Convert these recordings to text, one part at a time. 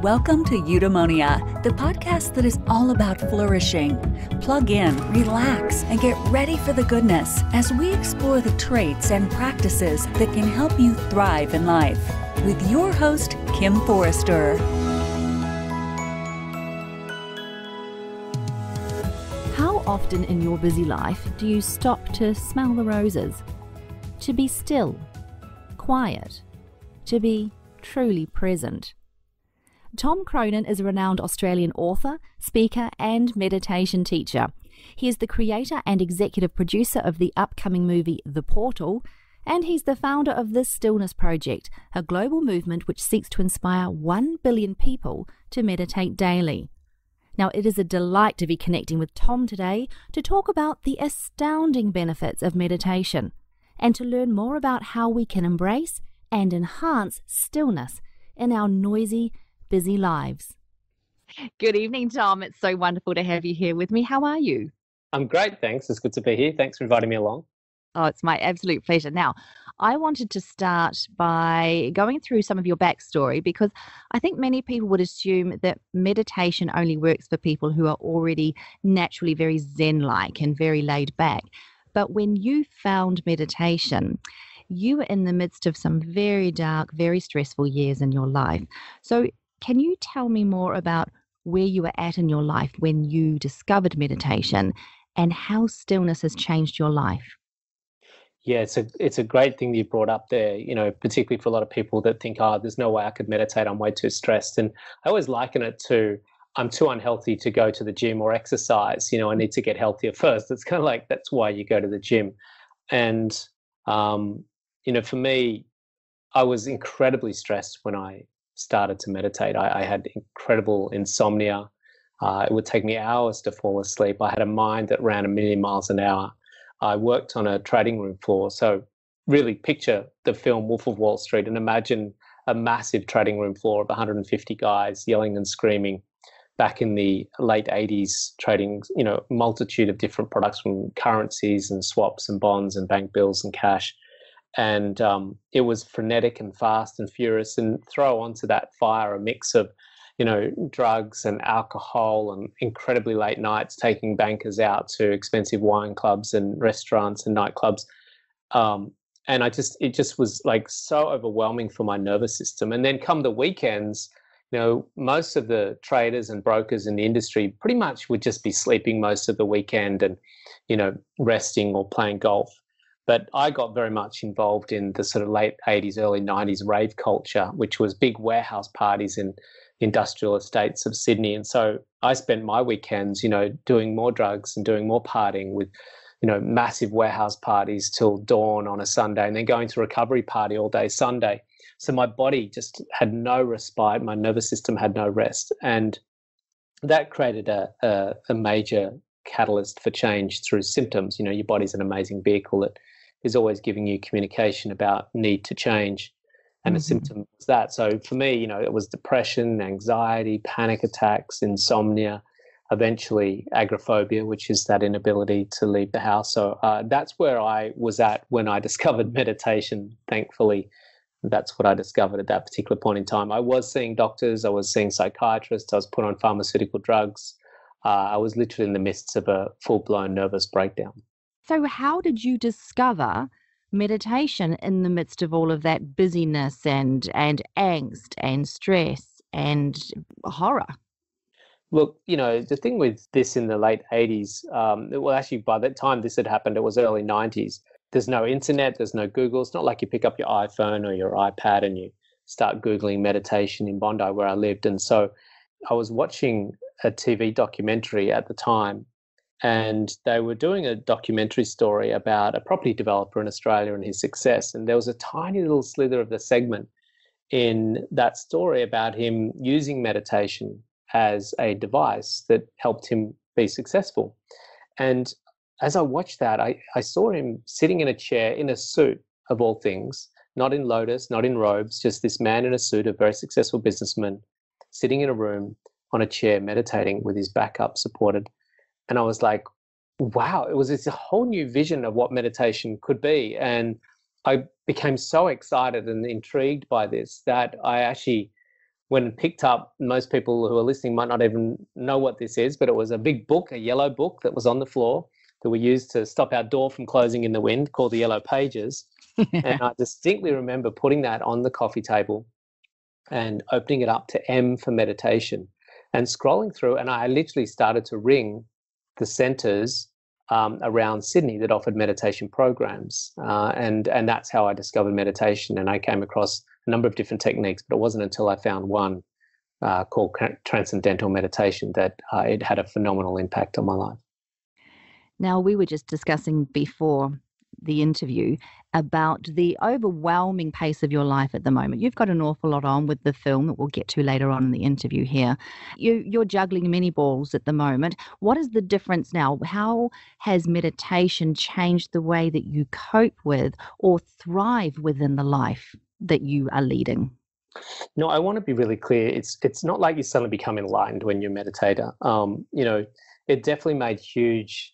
Welcome to Eudaemonia, the podcast that is all about flourishing. Plug in, relax, and get ready for the goodness as we explore the traits and practices that can help you thrive in life. With your host, Kim Forrester. How often in your busy life do you stop to smell the roses? To be still, quiet, to be truly present? Tom Cronin is a renowned Australian author, speaker, and meditation teacher. He is the creator and executive producer of the upcoming movie The Portal, and he's the founder of the Stillness Project, a global movement which seeks to inspire 1 billion people to meditate daily. Now, it is a delight to be connecting with Tom today to talk about the astounding benefits of meditation and to learn more about how we can embrace and enhance stillness in our noisy, busy lives. Good evening, Tom. It's so wonderful to have you here with me. How are you? I'm great, thanks. It's good to be here. Thanks for inviting me along. Oh, it's my absolute pleasure. Now, I wanted to start by going through some of your backstory because I think many people would assume that meditation only works for people who are already naturally very Zen-like and very laid back. But when you found meditation, you were in the midst of some very dark, very stressful years in your life. So can you tell me more about where you were at in your life when you discovered meditation and how stillness has changed your life? Yeah, it's a great thing that you brought up there, particularly for a lot of people that think, there's no way I could meditate, I'm way too stressed. And I always liken it to, I'm too unhealthy to go to the gym or exercise, I need to get healthier first. It's kind of like, that's why you go to the gym. And, for me, I was incredibly stressed when I started to meditate. I had incredible insomnia. It would take me hours to fall asleep. I had a mind that ran 1,000,000 miles an hour. I worked on a trading room floor. So really picture the film Wolf of Wall Street and imagine a massive trading room floor of 150 guys yelling and screaming back in the late 80s, trading, multitude of different products from currencies and swaps and bonds and bank bills and cash. And it was frenetic and fast and furious, and throw onto that fire a mix of, drugs and alcohol and incredibly late nights, taking bankers out to expensive wine clubs and restaurants and nightclubs. And it just was like so overwhelming for my nervous system. And then come the weekends, most of the traders and brokers in the industry pretty much would just be sleeping most of the weekend and, resting or playing golf. But I got very much involved in the sort of late 80s, early 90s rave culture, which was big warehouse parties in industrial estates of Sydney. And so I spent my weekends, doing more drugs and doing more partying with, massive warehouse parties till dawn on a Sunday and then going to a recovery party all day Sunday. So my body just had no respite. My nervous system had no rest. And that created a major catalyst for change through symptoms. Your body's an amazing vehicle that is always giving you communication about need to change. And a symptom was that. So for me, it was depression, anxiety, panic attacks, insomnia, eventually agoraphobia, which is that inability to leave the house. So that's where I was at when I discovered meditation. Thankfully, that's what I discovered at that particular point in time. I was seeing doctors, I was seeing psychiatrists, I was put on pharmaceutical drugs. I was literally in the midst of a full-blown nervous breakdown. So how did you discover meditation in the midst of all of that busyness and angst and stress and horror? Look, the thing with this in the late 80s, actually by the time this had happened, it was early 90s. There's no internet, there's no Google. It's not like you pick up your iPhone or your iPad and you start Googling meditation in Bondi where I lived. And so I was watching a TV documentary at the time, and they were doing a documentary story about a property developer in Australia and his success. And there was a tiny little slither of the segment in that story about him using meditation as a device that helped him be successful. And as I watched that, I saw him sitting in a chair in a suit, of all things, not in lotus, not in robes, just this man in a suit, a very successful businessman, sitting in a room on a chair meditating with his back up supported. And I was like, wow, it was this whole new vision of what meditation could be. And I became so excited and intrigued by this that I actually when picked up, most people who are listening might not even know what this is, but it was a big book, a yellow book that was on the floor that we used to stop our door from closing in the wind, called the Yellow Pages. And I distinctly remember putting that on the coffee table and opening it up to M for meditation and scrolling through. And I literally started to ring the centers around Sydney that offered meditation programs. And that's how I discovered meditation. And I came across a number of different techniques, but it wasn't until I found one called Transcendental Meditation that it had a phenomenal impact on my life. Now, we were just discussing before the interview about the overwhelming pace of your life at the moment. You've got an awful lot on with the film that we'll get to later on in the interview here. You're juggling many balls at the moment. What is the difference now? How has meditation changed the way that you cope with or thrive within the life that you are leading? No, I want to be really clear. It's not like you suddenly become enlightened when you're a meditator. It definitely made huge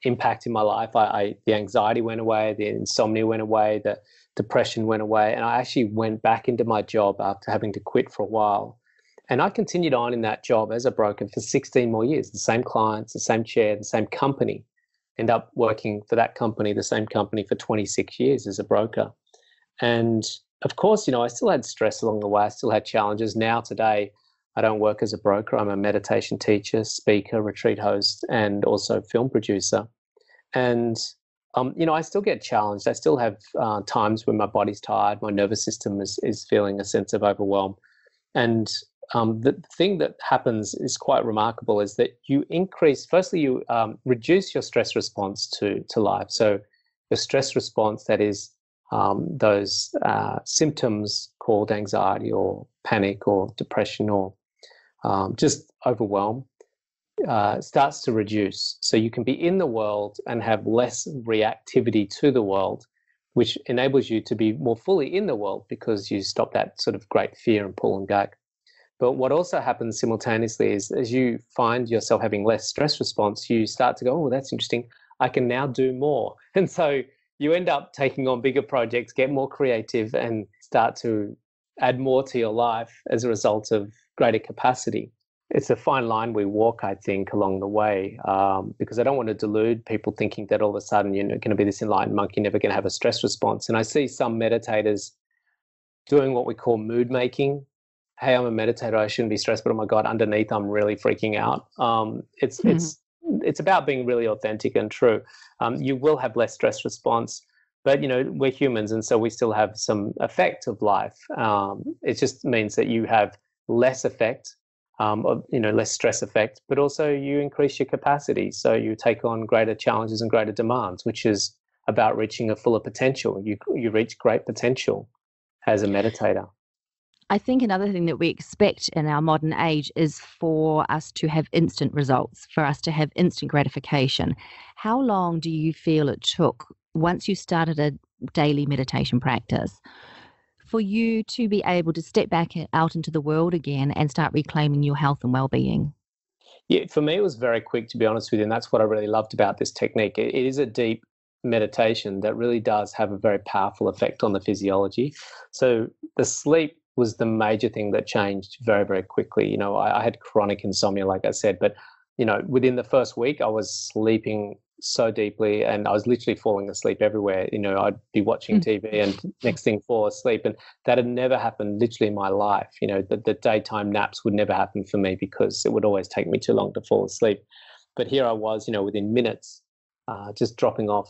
impact in my life. The anxiety went away, the insomnia went away, the depression went away, and I actually went back into my job after having to quit for a while. And I continued on in that job as a broker for 16 more years, the same clients, the same chair, the same company. End up working for that company, the same company, for 26 years as a broker. And of course, I still had stress along the way. I still had challenges. Now today, I don't work as a broker. I'm a meditation teacher, speaker, retreat host, and also film producer. And, I still get challenged. I still have times when my body's tired, my nervous system is feeling a sense of overwhelm. And the thing that happens is quite remarkable, is that you reduce your stress response to life. So your stress response, that is those symptoms called anxiety or panic or depression or just overwhelm, starts to reduce. So you can be in the world and have less reactivity to the world, which enables you to be more fully in the world because you stop that sort of great fear and pulling back. But what also happens simultaneously is, as you find yourself having less stress response, you start to go, oh, that's interesting. I can now do more. And so you end up taking on bigger projects, get more creative, and start to add more to your life as a result of greater capacity. It's a fine line we walk, I think, along the way, because I don't want to delude people thinking that all of a sudden you're going to be this enlightened monk, you're never going to have a stress response. And I see some meditators doing what we call mood making. Hey, I'm a meditator, I shouldn't be stressed, but oh my God, underneath I'm really freaking out. It's about being really authentic and true. You will have less stress response, but we're humans, and so we still have some effect of life. It just means that you have less effect, less stress effect, but also you increase your capacity. So you take on greater challenges and greater demands, which is about reaching a fuller potential. You reach great potential as a meditator. I think another thing that we expect in our modern age is for us to have instant results, for us to have instant gratification. How long do you feel it took, once you started a daily meditation practice, for you to be able to step back out into the world again and start reclaiming your health and well-being? Yeah, for me, it was very quick, to be honest with you. And that's what I really loved about this technique. It is a deep meditation that really does have a very powerful effect on the physiology. So the sleep was the major thing that changed very, very quickly. I had chronic insomnia, like I said, but, within the first week, I was sleeping so deeply and I was literally falling asleep everywhere. I'd be watching TV and next thing fall asleep. And that had never happened literally in my life. The daytime naps would never happen for me because it would always take me too long to fall asleep. But here I was, within minutes, just dropping off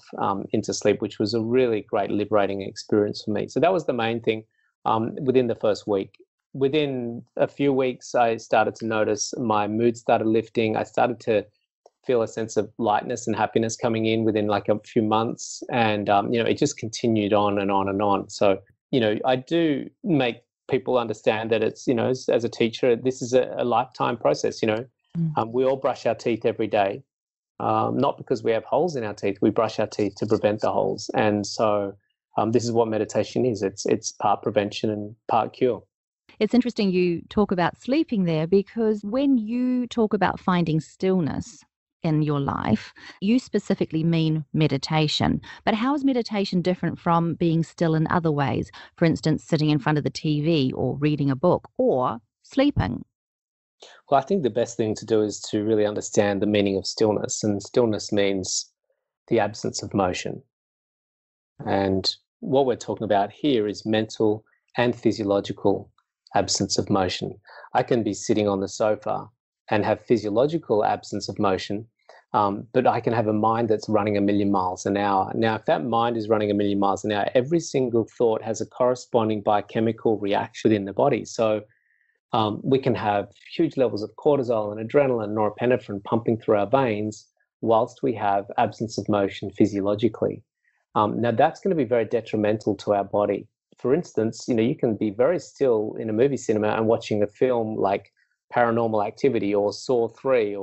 into sleep, which was a really great liberating experience for me. So that was the main thing. Within the first week. Within a few weeks, I started to notice my mood started lifting. I started to feel a sense of lightness and happiness coming in within like a few months. And, it just continued on and on and on. So, I do make people understand that it's, as a teacher, this is a lifetime process. We all brush our teeth every day, not because we have holes in our teeth. We brush our teeth to prevent the holes. And so this is what meditation is. It's part prevention and part cure. It's interesting you talk about sleeping there, because when you talk about finding stillness in your life, you specifically mean meditation. But how is meditation different from being still in other ways? For instance, sitting in front of the TV or reading a book, or sleeping? Well, I think the best thing to do is to really understand the meaning of stillness. And stillness means the absence of motion. And what we're talking about here is mental and physiological absence of motion. I can be sitting on the sofa and have physiological absence of motion, but I can have a mind that's running 1,000,000 miles an hour. Now, if that mind is running 1,000,000 miles an hour, every single thought has a corresponding biochemical reaction in the body. So we can have huge levels of cortisol and adrenaline, norepinephrine pumping through our veins whilst we have absence of motion physiologically. Now, that's going to be very detrimental to our body. For instance, you can be very still in a movie cinema and watching a film like Paranormal Activity or Saw 3,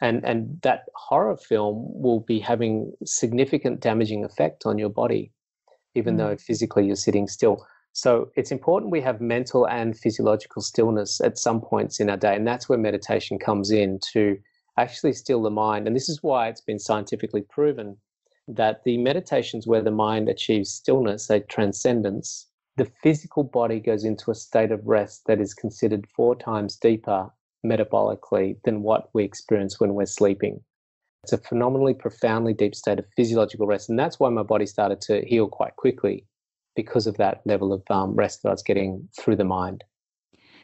and that horror film will be having significant damaging effect on your body, even though physically you're sitting still. So it's important we have mental and physiological stillness at some points in our day, and that's where meditation comes in to actually still the mind. And this is why it's been scientifically proven that the meditations where the mind achieves stillness, a transcendence, the physical body goes into a state of rest that is considered 4 times deeper metabolically than what we experience when we're sleeping. It's a phenomenally, profoundly deep state of physiological rest. And that's why my body started to heal quite quickly, because of that level of rest that I was getting through the mind.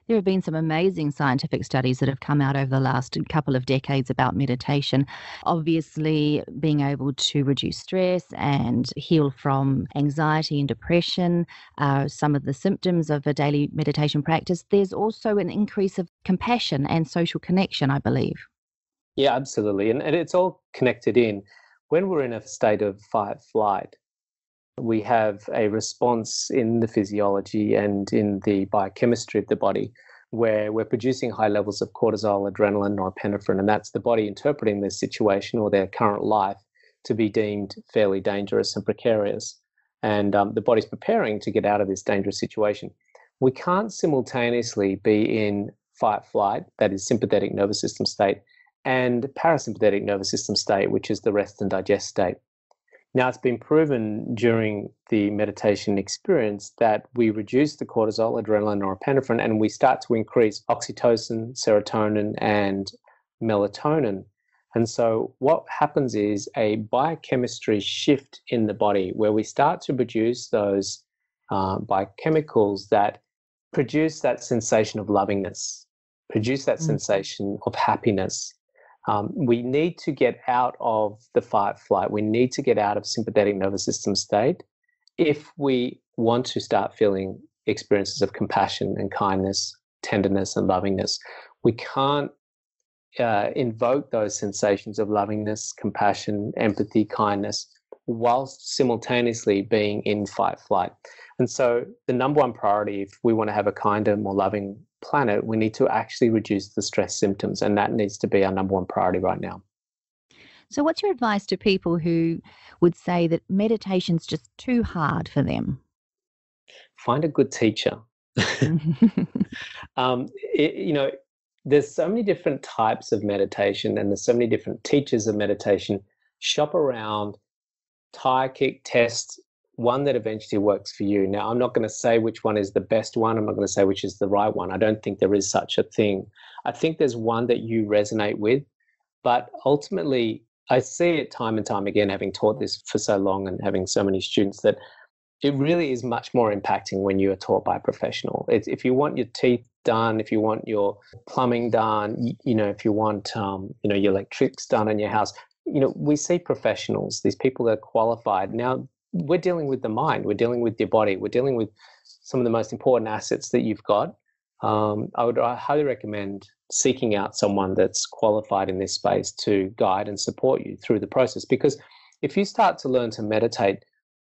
There have been some amazing scientific studies that have come out over the last couple of decades about meditation. Obviously, being able to reduce stress and heal from anxiety and depression are some of the symptoms of a daily meditation practice. There's also an increase of compassion and social connection, I believe. Yeah, absolutely. And it's all connected in. When we're in a state of fight-flight, we have a response in the physiology and in the biochemistry of the body where we're producing high levels of cortisol, adrenaline, norepinephrine, and that's the body interpreting their situation or their current life to be deemed fairly dangerous and precarious. And the body's preparing to get out of this dangerous situation. We can't simultaneously be in fight-flight, that is sympathetic nervous system state, and parasympathetic nervous system state, which is the rest and digest state. Now, it's been proven during the meditation experience that we reduce the cortisol, adrenaline, norepinephrine, and we start to increase oxytocin, serotonin, and melatonin. And so what happens is a biochemistry shift in the body where we start to produce those biochemicals that produce that sensation of lovingness, produce that sensation of happiness. We need to get out of the fight-flight. We need to get out of sympathetic nervous system state if we want to start feeling experiences of compassion and kindness, tenderness and lovingness. We can't invoke those sensations of lovingness, compassion, empathy, kindness, whilst simultaneously being in fight-flight. And so the number one priority, if we want to have a kinder, more loving planet, we need to actually reduce the stress symptoms, and that needs to be our number one priority right now. So what's your advice to people who would say that meditation's just too hard for them? Find a good teacher. There's so many different types of meditation and there's so many different teachers of meditation. Shop around, tire kick, test one that eventually works for you. Now, I'm not going to say which one is the best one. I'm not going to say which is the right one. I don't think there is such a thing. I think there's one that you resonate with, but ultimately I see it time and time again, having taught this for so long and having so many students, that it really is much more impacting when you are taught by a professional. If you want your teeth done, if you want your plumbing done, if you want your electrics done in your house, we see professionals, these people that are qualified. Now, we're dealing with the mind, we're dealing with your body, we're dealing with some of the most important assets that you've got. I highly recommend seeking out someone that's qualified in this space to guide and support you through the process. Because if you start to learn to meditate,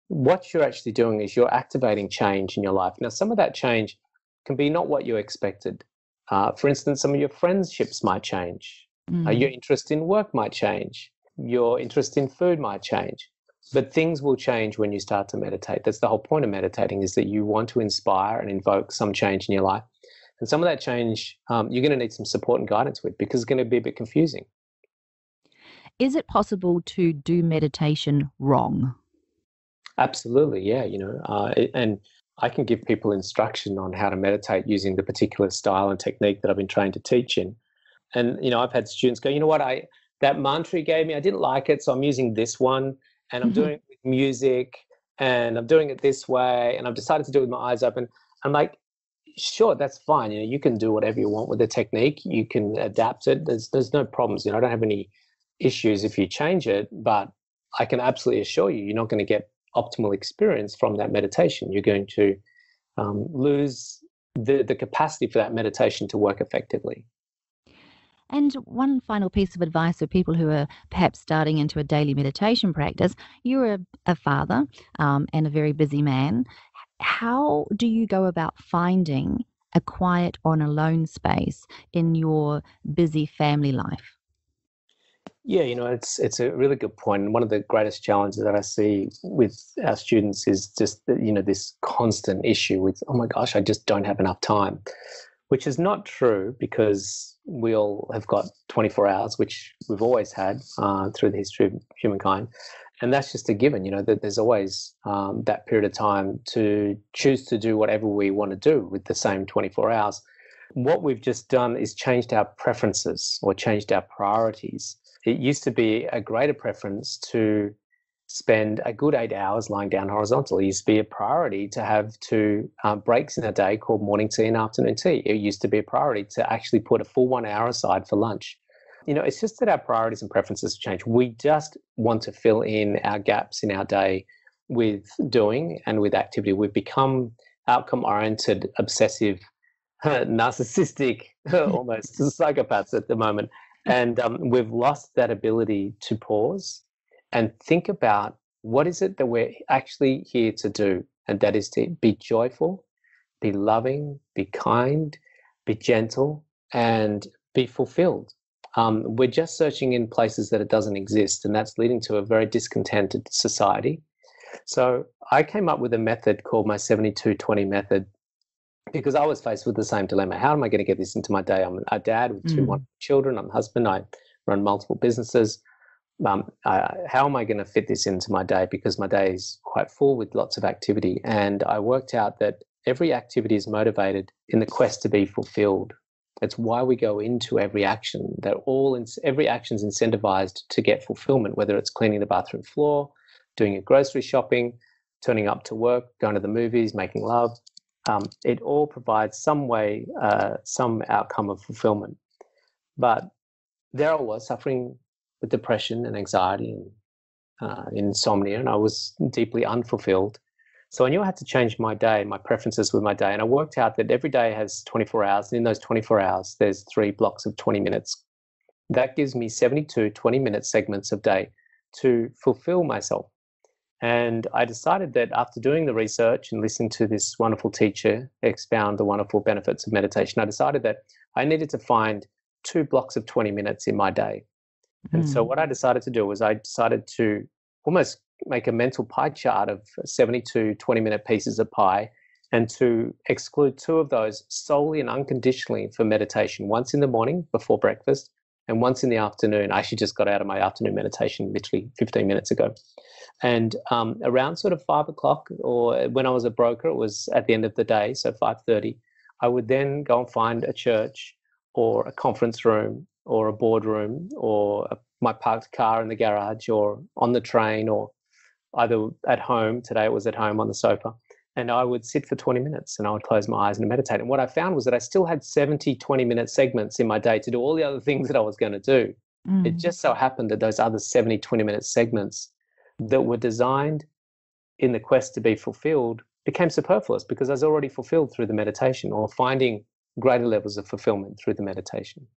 what you're actually doing is you're activating change in your life. Now, some of that change can be not what you expected. For instance, some of your friendships might change. Your interest in work might change. Your interest in food might change. But things will change when you start to meditate. That's the whole point of meditating, is that you want to inspire and invoke some change in your life. And some of that change, you're going to need some support and guidance with, because it's going to be a bit confusing. Is it possible to do meditation wrong? Absolutely, yeah. And I can give people instruction on how to meditate using the particular style and technique that I've been trained to teach in. And, I've had students go, you know what, that mantra you gave me, I didn't like it, so I'm using this one, and I'm doing it with music, and I'm doing it this way, and I've decided to do it with my eyes open. I'm like, sure, that's fine. You can do whatever you want with the technique. You can adapt it. There's no problems. I don't have any issues if you change it, but I can absolutely assure you, you're not going to get optimal experience from that meditation. You're going to lose the capacity for that meditation to work effectively. And one final piece of advice for people who are perhaps starting into a daily meditation practice. You're a father and a very busy man. How do you go about finding a quiet or an alone space in your busy family life? Yeah, it's a really good point. And one of the greatest challenges that I see with our students is just, this constant issue with, oh my gosh, I just don't have enough time, which is not true, because we all have got 24 hours, which we've always had through the history of humankind. And that's just a given, that there's always that period of time to choose to do whatever we want to do with the same 24 hours. What we've just done is changed our preferences or changed our priorities. It used to be a greater preference to spend a good 8 hours lying down horizontal. It used to be a priority to have two breaks in a day called morning tea and afternoon tea. It used to be a priority to actually put a full 1 hour aside for lunch. It's just that our priorities and preferences have changed. We just want to fill in our gaps in our day with doing and with activity. We've become outcome-oriented, obsessive, narcissistic, almost psychopaths at the moment. And we've lost that ability to pause and think about what is it that we're actually here to do. And that is to be joyful, be loving, be kind, be gentle, and be fulfilled. We're just searching in places that it doesn't exist, and that's leading to a very discontented society. So I came up with a method called my 72-20 method, because I was faced with the same dilemma. How am I going to get this into my day? I'm a dad with two wonderful children. I'm a husband. I run multiple businesses. How am I going to fit this into my day? Because my day is quite full with lots of activity. And I worked out that every activity is motivated in the quest to be fulfilled. It's why we go into every action. Every action is incentivized to get fulfillment, whether it's cleaning the bathroom floor, doing your grocery shopping, turning up to work, going to the movies, making love. It all provides some way, some outcome of fulfillment. But there I was suffering with depression and anxiety and insomnia, and I was deeply unfulfilled. So I knew I had to change my day, my preferences with my day. And I worked out that every day has 24 hours. And in those 24 hours, there's 3 blocks of 20 minutes. That gives me 72 20-minute segments of day to fulfill myself. And I decided that after doing the research and listening to this wonderful teacher expound the wonderful benefits of meditation, I decided that I needed to find 2 blocks of 20 minutes in my day. And so what I decided to do was I decided to almost make a mental pie chart of 72 20-minute pieces of pie, and to exclude 2 of those solely and unconditionally for meditation, once in the morning before breakfast and once in the afternoon. I actually just got out of my afternoon meditation literally 15 minutes ago. And around sort of 5 o'clock, or when I was a broker, it was at the end of the day, so 5:30, I would then go and find a church or a conference room or a boardroom or my parked car in the garage or on the train, or either at home. Today it was at home on the sofa. And I would sit for 20 minutes and I would close my eyes and meditate. And what I found was that I still had 70 20-minute segments in my day to do all the other things that I was going to do. It just so happened that those other 70 20-minute segments that were designed in the quest to be fulfilled became superfluous, because I was already fulfilled through the meditation, or finding greater levels of fulfillment through the meditation.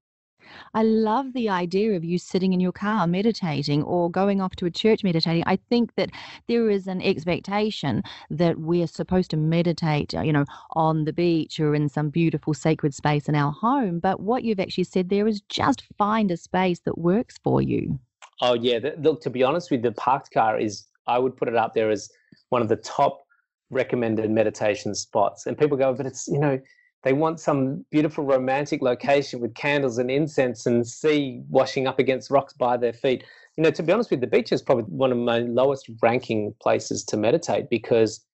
I love the idea of you sitting in your car meditating or going off to a church meditating. I think that there is an expectation that we're supposed to meditate, on the beach or in some beautiful sacred space in our home. But what you've actually said there is just find a space that works for you. Oh, yeah. Look, to be honest with you, the parked car I would put it up there as one of the top recommended meditation spots. And people go, but it's, they want some beautiful romantic location with candles and incense and sea washing up against rocks by their feet. To be honest with you, the beach is probably one of my lowest ranking places to meditate, because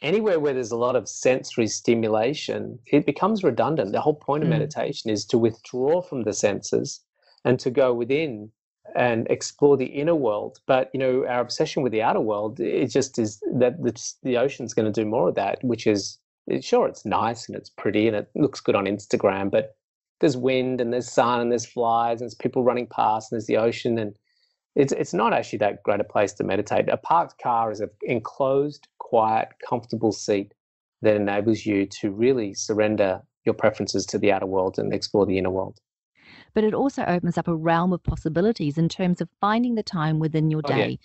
anywhere where there's a lot of sensory stimulation, it becomes redundant. The whole point of meditation is to withdraw from the senses and to go within and explore the inner world. But, our obsession with the outer world, it just is that the ocean's going to do more of that, which is, sure, it's nice and it's pretty and it looks good on Instagram, but there's wind and there's sun and there's flies and there's people running past and there's the ocean, and it's not actually that great a place to meditate. A parked car is an enclosed, quiet, comfortable seat that enables you to really surrender your preferences to the outer world and explore the inner world. But it also opens up a realm of possibilities in terms of finding the time within your day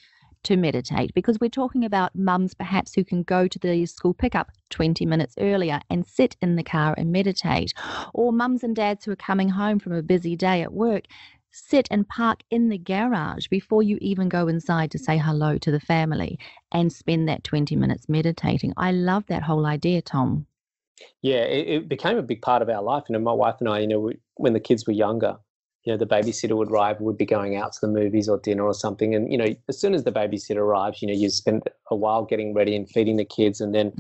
to meditate, because we're talking about mums perhaps who can go to the school pickup 20 minutes earlier and sit in the car and meditate, or mums and dads who are coming home from a busy day at work, sit and park in the garage before you even go inside to say hello to the family and spend that 20 minutes meditating. I love that whole idea, Tom. Yeah, it became a big part of our life. My wife and I, when the kids were younger, the babysitter would arrive, we'd be going out to the movies or dinner or something. And, as soon as the babysitter arrives, you spend a while getting ready and feeding the kids. And then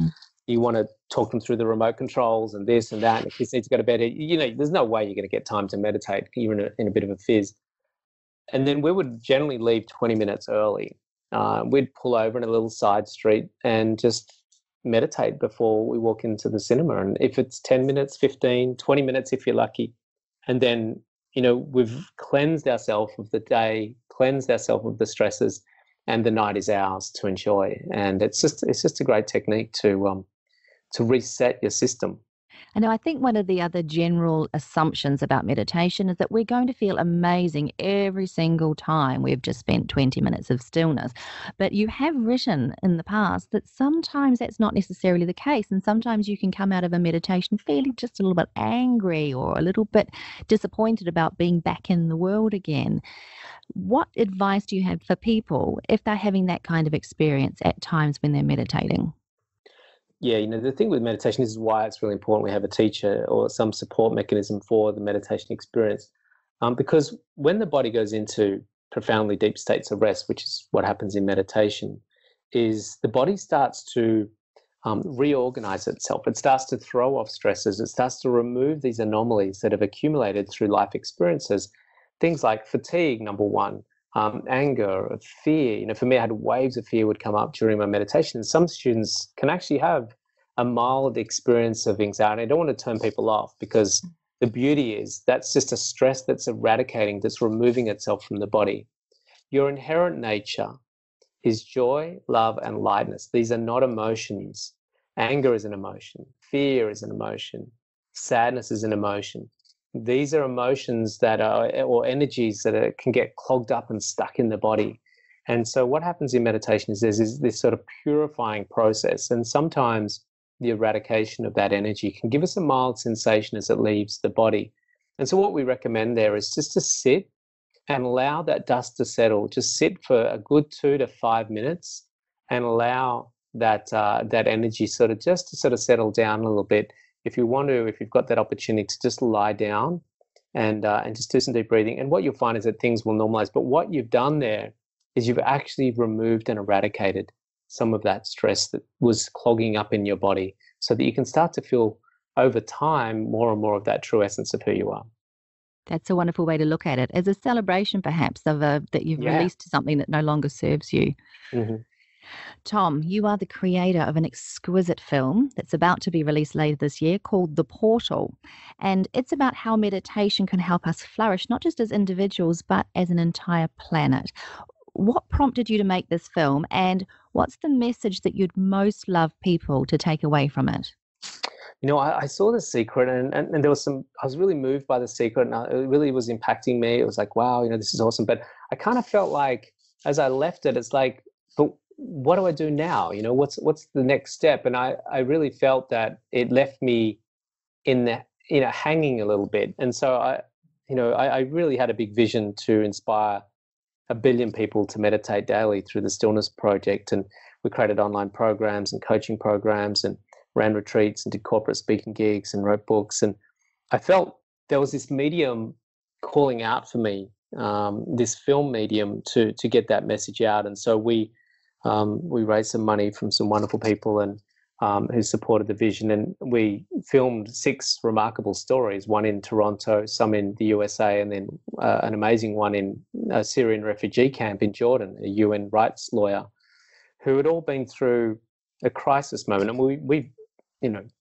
you want to talk them through the remote controls and this and that. And the kids need to go to bed. There's no way you're going to get time to meditate. You're in a bit of a fizz. And then we would generally leave 20 minutes early. We'd pull over in a little side street and just meditate before we walk into the cinema. And if it's 10 minutes, 15, 20 minutes, if you're lucky. And then, we've cleansed ourselves of the day, cleansed ourselves of the stresses, and the night is ours to enjoy. And it's just a great technique to reset your system. And I think one of the other general assumptions about meditation is that we're going to feel amazing every single time we've just spent 20 minutes of stillness. But you have written in the past that sometimes that's not necessarily the case. And sometimes you can come out of a meditation feeling just a little bit angry or a little bit disappointed about being back in the world again. What advice do you have for people if they're having that kind of experience at times when they're meditating? Yeah, the thing with meditation, this is why it's really important we have a teacher or some support mechanism for the meditation experience. Because when the body goes into profoundly deep states of rest, which is what happens in meditation, is the body starts to reorganize itself. It starts to throw off stresses. It starts to remove these anomalies that have accumulated through life experiences. Things like fatigue, number one, anger, fear. For me, I had waves of fear would come up during my meditation. And some students can actually have a mild experience of anxiety. I don't want to turn people off, because the beauty is that's just a stress that's eradicating, that's removing itself from the body. Your inherent nature is joy, love, and lightness. These are not emotions. Anger is an emotion. Fear is an emotion. Sadness is an emotion. These are emotions that are, or energies that can get clogged up and stuck in the body. And so what happens in meditation is there's this sort of purifying process. And sometimes the eradication of that energy can give us a mild sensation as it leaves the body. And so what we recommend there is just to sit and allow that dust to settle. Just sit for a good 2 to 5 minutes and allow that energy sort of settle down a little bit. If you've got that opportunity to just lie down and just do some deep breathing. And what you'll find is that things will normalize. But what you've done there is you've actually removed and eradicated some of that stress that was clogging up in your body, so that you can start to feel over time more and more of that true essence of who you are. That's a wonderful way to look at it, as a celebration perhaps of that you've released something that no longer serves you. Mm-hmm. Tom, you are the creator of an exquisite film that's about to be released later this year called The Portal. And it's about how meditation can help us flourish, not just as individuals, but as an entire planet. What prompted you to make this film, and what's the message that you'd most love people to take away from it? I saw The Secret and there was I was really moved by The Secret, and it really was impacting me. It was like, wow, this is awesome. But I kind of felt like as I left it, it's like, but what do I do now? What's the next step? And I really felt that it left me in the, hanging a little bit. And so I really had a big vision to inspire 1 billion people to meditate daily through the Stillness Project. And we created online programs and coaching programs and ran retreats and did corporate speaking gigs and wrote books. And I felt there was this medium calling out for me, this film medium to get that message out. And so we raised some money from some wonderful people, and who supported the vision. And we filmed 6 remarkable stories, one in Toronto, some in the USA, and then an amazing one in a Syrian refugee camp in Jordan, a UN rights lawyer, who had all been through a crisis moment. And we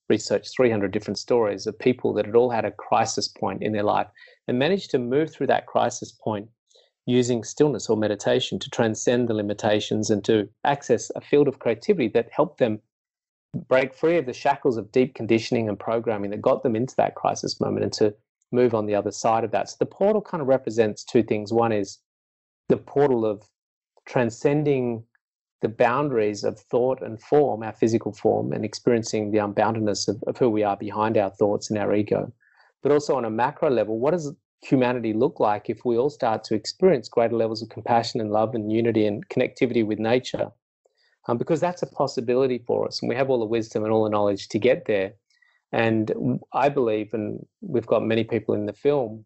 researched 300 different stories of people that had all had a crisis point in their life and managed to move through that crisis point using stillness or meditation to transcend the limitations and to access a field of creativity that helped them break free of the shackles of deep conditioning and programming that got them into that crisis moment and to move on the other side of that. So the portal kind of represents 2 things. One is the portal of transcending the boundaries of thought and form, our physical form, and experiencing the unboundedness of who we are behind our thoughts and our ego. But also on a macro level, what does humanity look like if we all start to experience greater levels of compassion and love and unity and connectivity with nature? Because that's a possibility for us, and we have all the wisdom and all the knowledge to get there. And I believe, and we've got many people in the film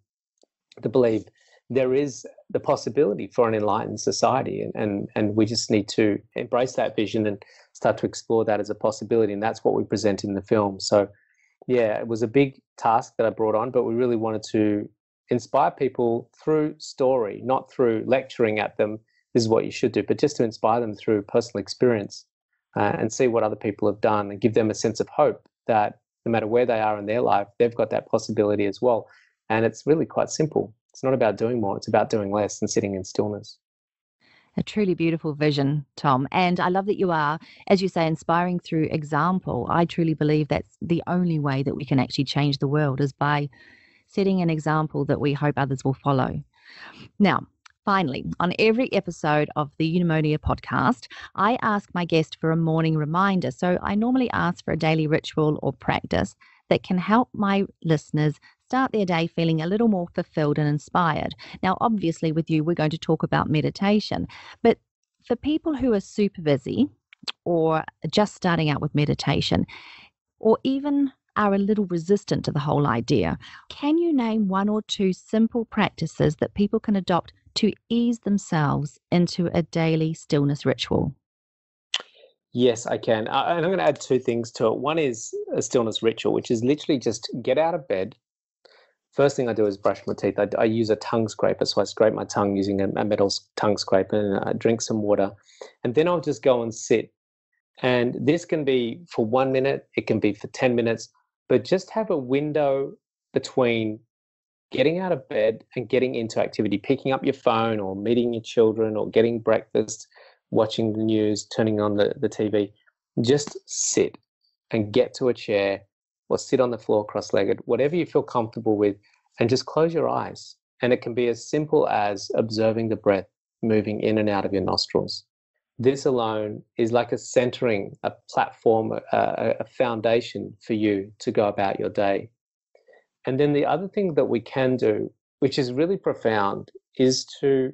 that believe, there is the possibility for an enlightened society, and we just need to embrace that vision and start to explore that as a possibility, and that's what we present in the film. So yeah, it was a big task that I brought on, but we really wanted to inspire people through story, not through lecturing at them, this is what you should do, but just to inspire them through personal experience and see what other people have done and give them a sense of hope that no matter where they are in their life, they've got that possibility as well. And it's really quite simple. It's not about doing more, it's about doing less and sitting in stillness. A truly beautiful vision, Tom. And I love that you are, as you say, inspiring through example. I truly believe that's the only way that we can actually change the world, is by setting an example that we hope others will follow. Now, finally, on every episode of the Eudaemonia podcast, I ask my guest for a morning reminder. So I normally ask for a daily ritual or practice that can help my listeners start their day feeling a little more fulfilled and inspired. Now, obviously, with you, we're going to talk about meditation. But for people who are super busy or just starting out with meditation, or even are a little resistant to the whole idea, can you name 1 or 2 simple practices that people can adopt to ease themselves into a daily stillness ritual? Yes, I can. And I'm going to add 2 things to it. One is a stillness ritual, which is literally just get out of bed. First thing I do is brush my teeth. I use a tongue scraper, so I scrape my tongue using a metal tongue scraper, and I drink some water. And then I'll just go and sit. And this can be for 1 minute, it can be for 10 minutes, but just have a window between getting out of bed and getting into activity, picking up your phone or meeting your children or getting breakfast, watching the news, turning on the TV. Just sit and get to a chair or sit on the floor cross-legged, whatever you feel comfortable with, and just close your eyes. And it can be as simple as observing the breath moving in and out of your nostrils. This alone is like a centering, a platform, a foundation for you to go about your day. And then the other thing that we can do, which is really profound, is to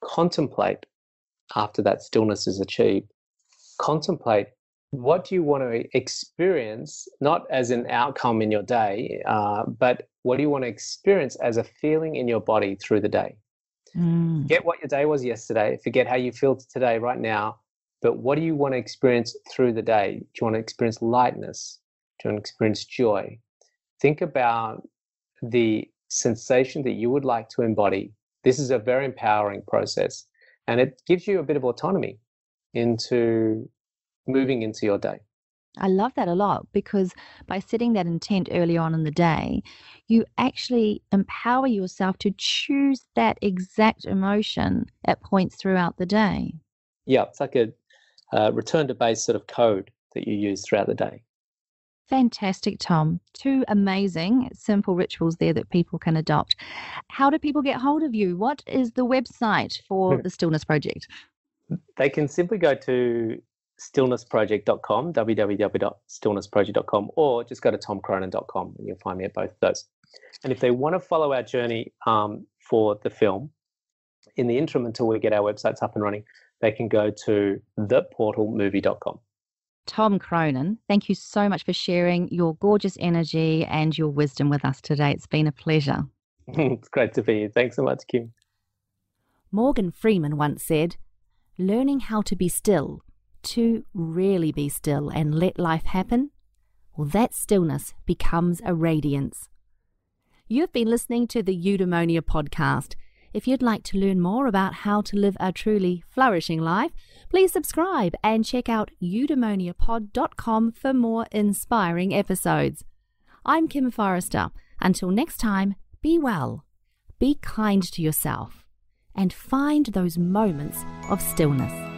contemplate after that stillness is achieved. Contemplate, what do you want to experience, not as an outcome in your day, but what do you want to experience as a feeling in your body through the day? Forget what your day was yesterday. Forget how you feel today, right now. But what do you want to experience through the day? Do you want to experience lightness? Do you want to experience joy? Think about the sensation that you would like to embody. This is a very empowering process, and it gives you a bit of autonomy into moving into your day. I love that a lot, because by setting that intent early on in the day, you actually empower yourself to choose that exact emotion at points throughout the day. Yeah, it's like a return to base sort of code that you use throughout the day. Fantastic, Tom. 2 amazing, simple rituals there that people can adopt. How do people get hold of you? What is the website for the Stillness Project? They can simply go to stillnessproject.com, www.stillnessproject.com, or just go to tomcronin.com and you'll find me at both of those. And if they want to follow our journey for the film, in the interim until we get our websites up and running, they can go to theportalmovie.com. Tom Cronin, thank you so much for sharing your gorgeous energy and your wisdom with us today. It's been a pleasure. It's great to be here. Thanks so much, Kim. Morgan Freeman once said, "Learning how to be still To really be still and let life happen, well, that stillness becomes a radiance. You've been listening to the Eudaemonia podcast. If you'd like to learn more about how to live a truly flourishing life, please subscribe and check out eudaemoniapod.com for more inspiring episodes. I'm Kim Forrester. Until next time, be well, be kind to yourself, and find those moments of stillness.